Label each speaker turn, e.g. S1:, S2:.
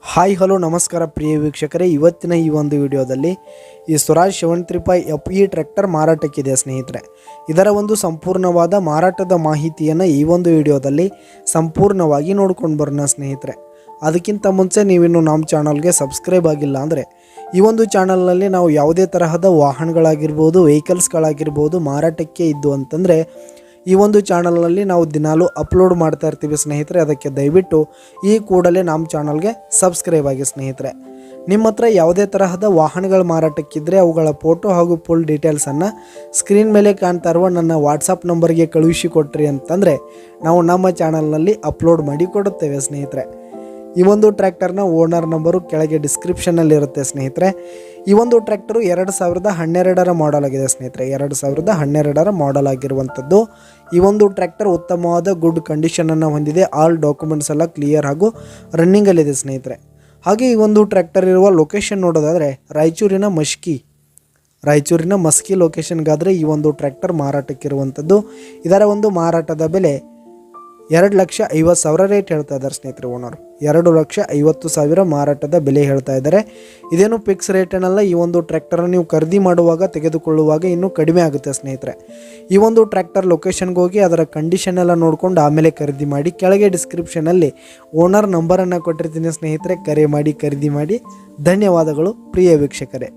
S1: Hi hello ನಮಸ್ಕಾರ ಪ್ರಿಯ ವೀಕ್ಷಕರೇ, ಇವತ್ತಿನ ಈ ಒಂದು ವಿಡಿಯೋದಲ್ಲಿ ಈ ಸ್ವರಾಜ್ 73 FE ಟ್ರ್ಯಾಕ್ಟರ್ ಮಾರಾಟಕ್ಕಿದೆ ಸ್ನೇಹಿತರೆ. ಇದರ ಒಂದು ಸಂಪೂರ್ಣವಾದ ಮಾರಾಟದ ಮಾಹಿತಿಯನ್ನು ಈ ಒಂದು ವಿಡಿಯೋದಲ್ಲಿ ಸಂಪೂರ್ಣವಾಗಿ ನೋಡ್ಕೊಂಡು ಬರೋಣ ಸ್ನೇಹಿತರೆ. ಅದಕ್ಕಿಂತ ಮುಂಚೆ ನೀವಿನ್ನು ನಮ್ಮ ಚಾನಲ್ಗೆ ಸಬ್ಸ್ಕ್ರೈಬ್ ಆಗಿಲ್ಲ ಅಂದರೆ ಈ ಒಂದು ಚಾನಲ್ನಲ್ಲಿ ನಾವು ಯಾವುದೇ ತರಹದ ವಾಹನಗಳಾಗಿರ್ಬೋದು, ವೆಹಿಕಲ್ಸ್ಗಳಾಗಿರ್ಬೋದು ಮಾರಾಟಕ್ಕೆ ಇದ್ದು ಅಂತಂದರೆ ಈ ಒಂದು ಚಾನಲ್ನಲ್ಲಿ ನಾವು ದಿನಾಲೂ ಅಪ್ಲೋಡ್ ಮಾಡ್ತಾ ಇರ್ತೀವಿ ಸ್ನೇಹಿತರೆ. ಅದಕ್ಕೆ ದಯವಿಟ್ಟು ಈ ಕೂಡಲೇ ನಮ್ಮ ಚಾನಲ್ಗೆ ಸಬ್ಸ್ಕ್ರೈಬ್ ಆಗಿ ಸ್ನೇಹಿತರೆ. ನಿಮ್ಮ ಹತ್ರ ಯಾವುದೇ ತರಹದ ವಾಹನಗಳ ಮಾರಾಟಕ್ಕಿದ್ದರೆ ಅವುಗಳ ಫೋಟೋ ಹಾಗೂ ಫುಲ್ ಡೀಟೇಲ್ಸನ್ನು ಸ್ಕ್ರೀನ್ ಮೇಲೆ ಕಾಣ್ತಾ ಇರುವ ನನ್ನ ವಾಟ್ಸಪ್ ನಂಬರ್ಗೆ ಕಳುಹಿಸಿ ಕೊಟ್ರಿ ಅಂತಂದರೆ ನಾವು ನಮ್ಮ ಚಾನಲ್ನಲ್ಲಿ ಅಪ್ಲೋಡ್ ಮಾಡಿ ಕೊಡುತ್ತೇವೆ ಸ್ನೇಹಿತರೆ. ಈ ಒಂದು ಟ್ರ್ಯಾಕ್ಟರ್ನ ಓನರ್ ನಂಬರು ಕೆಳಗೆ ಡಿಸ್ಕ್ರಿಪ್ಷನಲ್ಲಿ ಇರುತ್ತೆ ಸ್ನೇಹಿತರೆ. ಈ ಒಂದು ಟ್ರ್ಯಾಕ್ಟರು 2012 ಮಾಡೆಲ್ ಆಗಿದೆ ಸ್ನೇಹಿತರೆ. 2012 ಮಾಡೆಲ್ ಆಗಿರುವಂಥದ್ದು. ಈ ಒಂದು ಟ್ರ್ಯಾಕ್ಟರ್ ಉತ್ತಮವಾದ ಗುಡ್ ಕಂಡೀಷನನ್ನು ಹೊಂದಿದೆ. ಆಲ್ ಡಾಕ್ಯುಮೆಂಟ್ಸ್ ಎಲ್ಲ ಕ್ಲಿಯರ್ ಹಾಗೂ ರನ್ನಿಂಗಲ್ಲಿದೆ ಸ್ನೇಹಿತರೆ. ಹಾಗೆ ಈ ಒಂದು ಟ್ರ್ಯಾಕ್ಟರ್ ಇರುವ ಲೊಕೇಶನ್ ನೋಡೋದಾದರೆ ರಾಯಚೂರಿನ ಮಸ್ಕಿ ಲೊಕೇಶನ್ಗಾದರೆ ಈ ಒಂದು ಟ್ರ್ಯಾಕ್ಟರ್ ಮಾರಾಟಕ್ಕಿರುವಂಥದ್ದು. ಇದರ ಒಂದು ಮಾರಾಟದ ಬೆಲೆ 2,50,000 ರೇಟ್ ಹೇಳ್ತಾ ಇದ್ದಾರೆ ಸ್ನೇಹಿತರೆ. ಓನರು 2,50,000 ಮಾರಾಟದ ಬೆಲೆ ಹೇಳ್ತಾ ಇದ್ದಾರೆ. ಇದೇನು ಫಿಕ್ಸ್ ರೇಟ್ ಏನಲ್ಲ. ಈ ಒಂದು ಟ್ರ್ಯಾಕ್ಟರ್ ನೀವು ಖರೀದಿ ಮಾಡುವಾಗ ತೆಗೆದುಕೊಳ್ಳುವಾಗ ಇನ್ನೂ ಕಡಿಮೆ ಆಗುತ್ತೆ ಸ್ನೇಹಿತರೆ. ಈ ಒಂದು ಟ್ರ್ಯಾಕ್ಟರ್ ಲೊಕೇಶನ್ಗೆ ಹೋಗಿ ಅದರ ಕಂಡೀಷನ್ ಎಲ್ಲ ನೋಡಿಕೊಂಡು ಆಮೇಲೆ ಖರೀದಿ ಮಾಡಿ. ಕೆಳಗೆ ಡಿಸ್ಕ್ರಿಪ್ಷನಲ್ಲಿ ಓನರ್ ನಂಬರನ್ನು ಕೊಟ್ಟಿರ್ತೀನಿ ಸ್ನೇಹಿತರೆ. ಕರೆ ಮಾಡಿ ಖರೀದಿ ಮಾಡಿ. ಧನ್ಯವಾದಗಳು ಪ್ರಿಯ ವೀಕ್ಷಕರೇ.